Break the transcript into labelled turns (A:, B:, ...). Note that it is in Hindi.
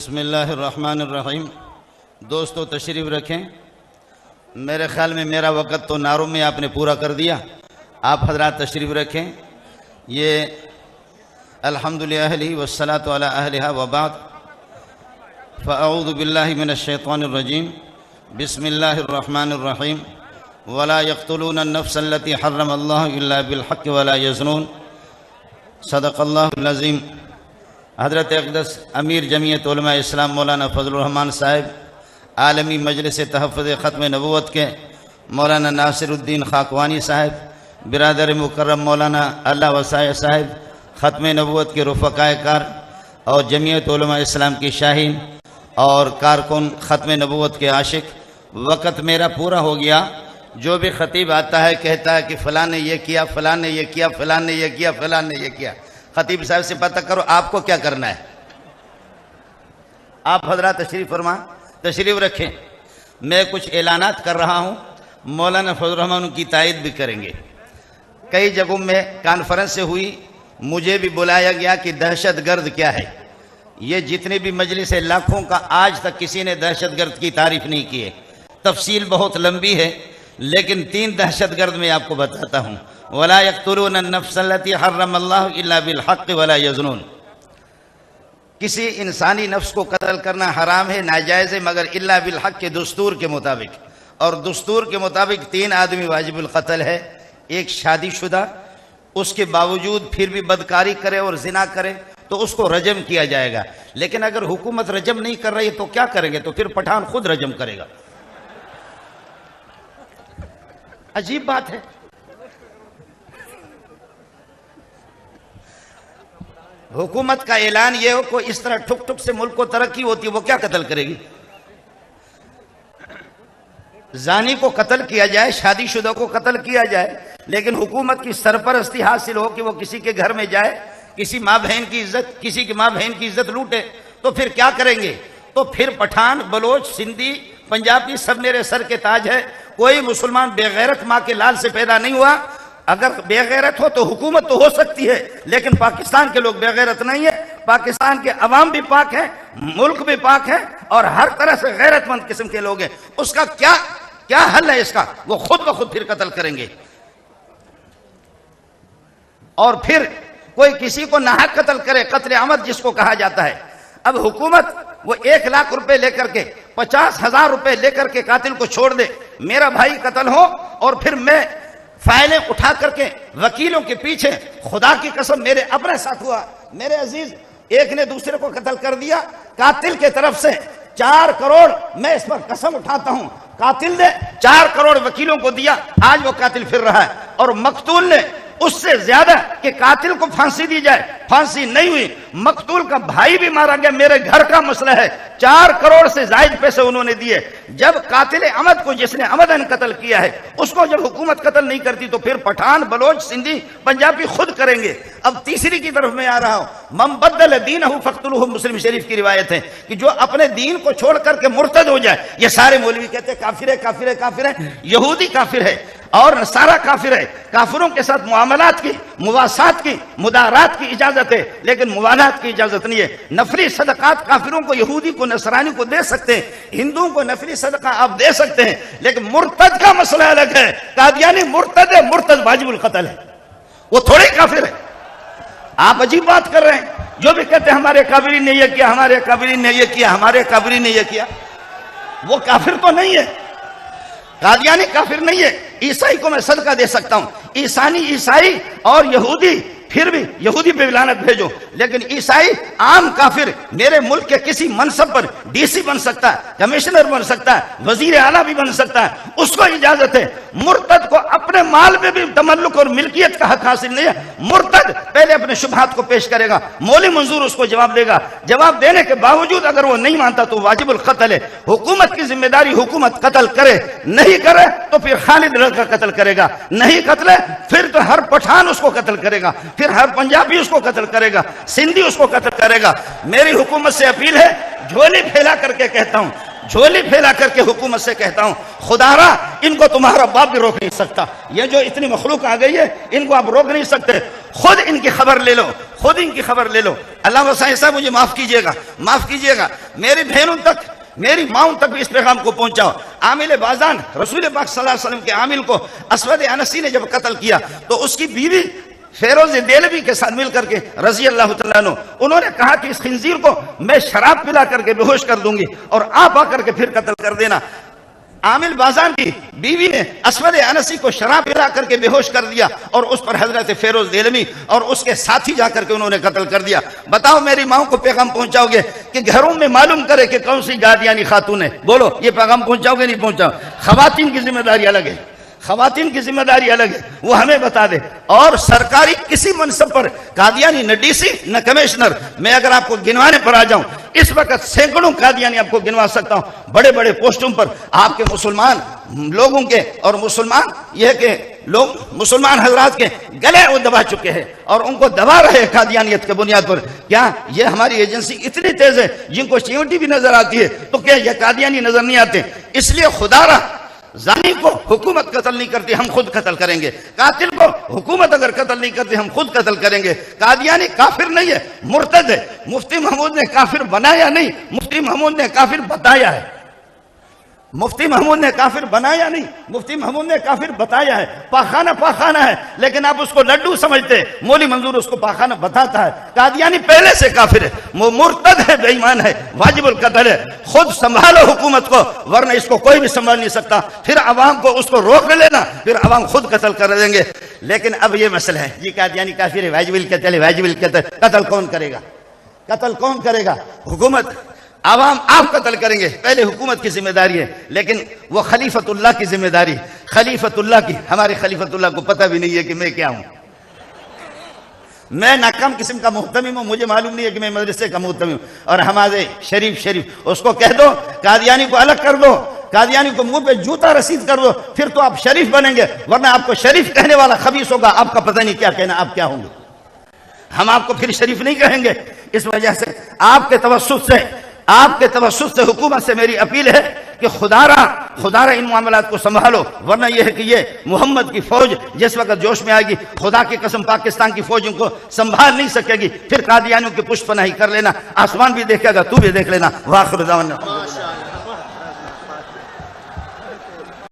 A: बिस्मिल्लाहिर्रहमानिर्रहीम। दोस्तों तशरीफ़ रखें। मेरे ख़्याल में मेरा वक़्त तो नारों में आपने पूरा कर दिया। आप हज़रात तशरीफ़ रखें। ये अल्हम्दुलिल्लाह वस्सलातु अला अहलिहा व बाद फ़अऊज़ु बिल्लाहि मिनश्शैतानिर्रजीम। बिस्मिल्लाहिर्रहमानिर्रहीम। वला यक़्तुलून अन-नफ़्स अल्लती हर्रमल्लाहु इल्ला बिल-हक़्क़ि वला यज़नून। सदक़ल्लाहुल अज़ीम। हज़रत अक़दस अमीर जमीयत उलमा इस्लाम मौलाना फ़ज़लुर रहमान साहिब, आलमी मजलिस तहफ़्फ़ुज़ ख़त्म नबुव्वत के मौलाना नासिरुद्दीन खाकवानी साहिब, बिरादर मुकर्रम मौलाना अल्लाह वसाय साहिब, ख़त्म नबुव्वत के रुफ़क़ाए कार और जमीयत उलमा इस्लाम की शाहीन और कारकुन ख़त्म नबुव्वत के आशिक, वक़्त मेरा पूरा हो गया। जो भी ख़तीब आता है कहता है कि फ़लाँ ने ये किया, फ़लाँ ने ये किया, फ़लाँ ने ये किया, फ़लाँ ने ये किया। खतीब साहब से पता करो आपको क्या करना है। आप हज़रात तशरीफ़ रखें। मैं कुछ ऐलानात कर रहा हूँ, मौलाना फजल रहमान की तायद भी करेंगे। कई जगहों में कॉन्फ्रेंस से हुई, मुझे भी बुलाया गया कि दहशतगर्द क्या है। ये जितने भी मजलिस है लाखों का, आज तक किसी ने दहशतगर्द की तारीफ़ नहीं की है। तफसील बहुत लंबी है, लेकिन 3 दहशतगर्द मैं आपको बताता हूँ। वला यक़्तुलून अन-नफ़्स अल्लती हर्रमल्लाहु इल्ला बिल-हक़्क़ि वला यज़नून। किसी इंसानी नफ्स को कत्ल करना हराम है, नाजायज़ है, मगर इल्ला बिल-हक़्क़ के दस्तूर के मुताबिक। और दस्तूर के मुताबिक 3 आदमी वाजिबुल क़त्ल है। एक शादीशुदा, उसके बावजूद फिर भी बदकारी करे और ज़िना करे तो उसको रजम किया जाएगा। लेकिन अगर हुकूमत रजम नहीं कर रही तो क्या करेंगे? तो फिर पठान खुद रजम करेगा। अजीब बात है। हुकूमत का ऐलान ये हो को इस तरह ठुक ठुक से मुल्क को तरक्की होती है, वो क्या कत्ल करेगी? जानी को कत्ल किया जाए, शादीशुदा को कत्ल किया जाए, लेकिन हुकूमत की सरपरस्ती हासिल हो कि वो किसी के घर में जाए, किसी माँ बहन की इज्जत, किसी की माँ बहन की इज्जत लूटे, तो फिर क्या करेंगे? तो फिर पठान, बलोच, सिंधी, पंजाबी सब मेरे सर के ताज है। कोई मुसलमान बेगैरत माँ के लाल से पैदा नहीं हुआ। अगर बेगैरत हो तो हुकूमत तो हो सकती है, लेकिन पाकिस्तान के लोग बेगैरत नहीं है। पाकिस्तान के अवाम भी पाक है, मुल्क भी पाक है और हर तरह से गैरतमंद किस्म के लोग हैं। उसका क्या हल है इसका? वो खुद ब खुद फिर कत्ल करेंगे। और फिर कोई किसी को नाहक कत्ल करे, कत्ल अमद जिसको कहा जाता है। अब हुकूमत वो 1 लाख रुपए लेकर के, 50,000 रुपए लेकर के कातिल को छोड़ दे, मेरा भाई कत्ल हो, और फिर मैं फाइलें उठा करके वकीलों के पीछे, खुदा की कसम मेरे अपने साथ हुआ, मेरे अजीज, एक ने दूसरे को कत्ल कर दिया। कातिल के तरफ से 4 करोड़, मैं इस पर कसम उठाता हूं, कातिल ने 4 करोड़ वकीलों को दिया। आज वो कातिल फिर रहा है। और मकतूल ने उससे ज्यादा कि कातिल को फांसी दी जाए, फांसी नहीं हुई। मकतूल का भाई भी मारा गया, मेरे घर का मसला है। 4 करोड़ से जायद पैसे उन्होंने दिए। जब कातिल अमद को, जिसने अमदन कत्ल किया है, उसको जब हुकूमत कत्ल नहीं करती तो फिर पठान, बलोच, सिंधी, पंजाबी खुद करेंगे। अब तीसरी की तरफ मैं आ रहा हूं। मम बद्दल दीनहु फक़्तुलूहु, मुस्लिम शरीफ की रिवायत है कि जो अपने दीन को छोड़ करके मुर्तद हो जाए, ये सारे मौलवी कहते हैं काफिर है, काफिर है, काफिर है। यहूदी काफिर है और नसारा काफिर है। काफिरों के साथ मुआमलात की, मुवासात की, मुदारात की इजाजत है, लेकिन मुवालात की इजाजत नहीं है। नफली सदकात काफिरों को, यहूदी को, नसरानी को दे सकते हैं, हिंदुओं को नफली सदका आप दे सकते हैं, लेकिन मुर्तद का मसला अलग है। कादियानी मुर्तद है, मुर्तद वाजिबुल क़त्ल है, वो थोड़े काफिर है। आप अजीब बात कर रहे हैं। जो भी कहते हैं हमारे काफिरीन ने ये किया, हमारे काफिरीन ने ये किया, हमारे काफिरीन ने ये किया, वो काफिर तो नहीं है। कादियानी काफिर नहीं है। ईसाई को मैं सदका दे सकता हूं, ईसाई और यहूदी, फिर भी यहूदी पे लानत भेजो, लेकिन ईसाई आम काफिर मेरे मुल्क के किसी मनसब पर डीसी बन सकता है, कमिश्नर बन सकता है, वजीर आला भी बन सकता है, उसको इजाजत है। मुर्तद को अपने माल में भी तमल्लुक और मिल्कियत का हक हासिल नहीं है। मुर्तद पहले अपने शुबहात को पेश करेगा, मौली मंजूर उसको जवाब देगा। जवाब देने के बावजूद अगर वो नहीं मानता तो वाजिबुल क़त्ल है। हुकूमत की जिम्मेदारी, हुकूमत कत्ल करे, नहीं करे तो फिर खालिद का कत्ल करेगा, नहीं कत्ल फिर तो हर पठान उसको कत्ल करेगा, फिर हर पंजाबी उसको कत्ल करेगा, सिंधी उसको कत्ल करेगा। मेरी हुकूमत से अपील है, झोली फैला करके कहता हूं, झोली फैला करके हुकूमत से कहता हूं, खुदारा इनको तुम्हारा बाप भी रोक नहीं सकता। ये जो इतनी मखलूक आ गई है, इनको आप रोक नहीं सकते। खुद इनकी खबर ले लो, खुद इनकी खबर ले लो। अल्लाह वसाई साहब मुझे माफ कीजिएगा, माफ कीजिएगा, मेरी बहनों तक, मेरी माओं तक भी इस पैगाम को पहुंचाओ। आमिल बाजान रसूल पाक सल्लल्लाहु अलैहि वसल्लम के आमिल को असवद अनसी ने जब कत्ल किया तो उसकी बीवी फेरोज देलवी के साथ मिलकर के रजी अल्लाह तआला अन्हु उन्होंने कहा कि इस खिंजीर को मैं शराब पिला करके बेहोश कर दूंगी और आप आकर के फिर कत्ल कर देना। आमिल बाजान की बीवी ने असवद अनसी को शराब पिला करके बेहोश कर दिया और उस पर हजरत फेरोज देलवी और उसके साथी जाकर के उन्होंने कत्ल कर दिया। बताओ मेरी माओ को पैगाम पहुंचाओगे कि घरों में मालूम करे कि कौन सी गादियानी खातून है? बोलो, ये पैगाम पहुंचाओगे नहीं पहुंचाओ? खवातीन की जिम्मेदारी अलग है, खवातीन की जिम्मेदारी अलग है, वो हमें बता दे। और सरकारी किसी मनसब पर कादियानी न डीसी न कमिश्नर, मैं अगर आपको गिनवाने पर आ जाऊं इस वक्त सैकड़ों कादियानी आपको गिनवा सकता हूं बड़े बड़े पोस्टों पर आपके मुसलमान लोगों के, और मुसलमान यह के लोग मुसलमान हजरात के गले वो दबा चुके हैं और उनको दबा रहे कादियानियत के बुनियाद पर। क्या ये हमारी एजेंसी इतनी तेज है जिनको चींटी भी नजर आती है तो क्या ये कादियानी नजर नहीं आते? इसलिए खुदारा जानी को हुकूमत कत्ल नहीं करती, हम खुद कत्ल करेंगे। कातिल को हुकूमत अगर कत्ल नहीं करती हम खुद कत्ल करेंगे। कादियानी काफिर नहीं है, मुर्तद है। मुफ्ती महमूद ने काफिर बनाया नहीं, मुफ्ती महमूद ने काफिर बताया है। मुफ्ती महमूद ने काफिर बनाया नहीं, मुफ्ती महमूद ने काफिर बताया है। पाखाना पाखाना है लेकिन आप उसको लड्डू समझते हैं, मौली मंजूर उसको पाखाना बताता है। कादियानी पहले से काफिर है, वो मुर्तद है, बेईमान है, वाजिबुल कत्ल है। खुद संभालो हुकूमत को वरना इसको कोई भी संभाल नहीं सकता। फिर अवाम को उसको रोक लेना, फिर अवाम खुद कत्ल कर देंगे। लेकिन अब ये मसला है जी, कादियानी काफिर है, वाजिबुल कत्ल है, वाजिबुल कत्ल, कत्ल कौन करेगा? कत्ल कौन करेगा? हुकूमत, आवाम आप कत्ल करेंगे। पहले हुकूमत की जिम्मेदारी है, लेकिन वो खलीफतुल्लाह की जिम्मेदारी, खलीफतुल्लाह की। हमारे खलीफतुल्लाह को पता भी नहीं है कि मैं क्या हूं। मैं नाकाम किस्म का मुहतमिम हूं, मुझे मालूम नहीं है कि मैं मदरसे का मुहतमिम। और हमारे शरीफ उसको कह दो कादियानी को अलग कर दो, कादियानी को मुंह पे जूता रसीद कर दो, फिर तो आप शरीफ बनेंगे, वरना आपको शरीफ कहने वाला खबीस होगा, आपका पता नहीं क्या कहना, आप क्या होंगे। हम आपको फिर शरीफ नहीं कहेंगे। इस वजह से आपके तवस्सुत से हुकूमत से मेरी अपील है कि खुदारा इन मामलात को संभालो, वरना यह है कि ये मोहम्मद की फौज जिस वक्त जोश में आएगी, खुदा की कसम पाकिस्तान की फौज उनको संभाल नहीं सकेगी। फिर कादियानियों की पुष्पनाही कर लेना, आसमान भी देखेगा, तू भी देख लेना। वाखिर दावाना।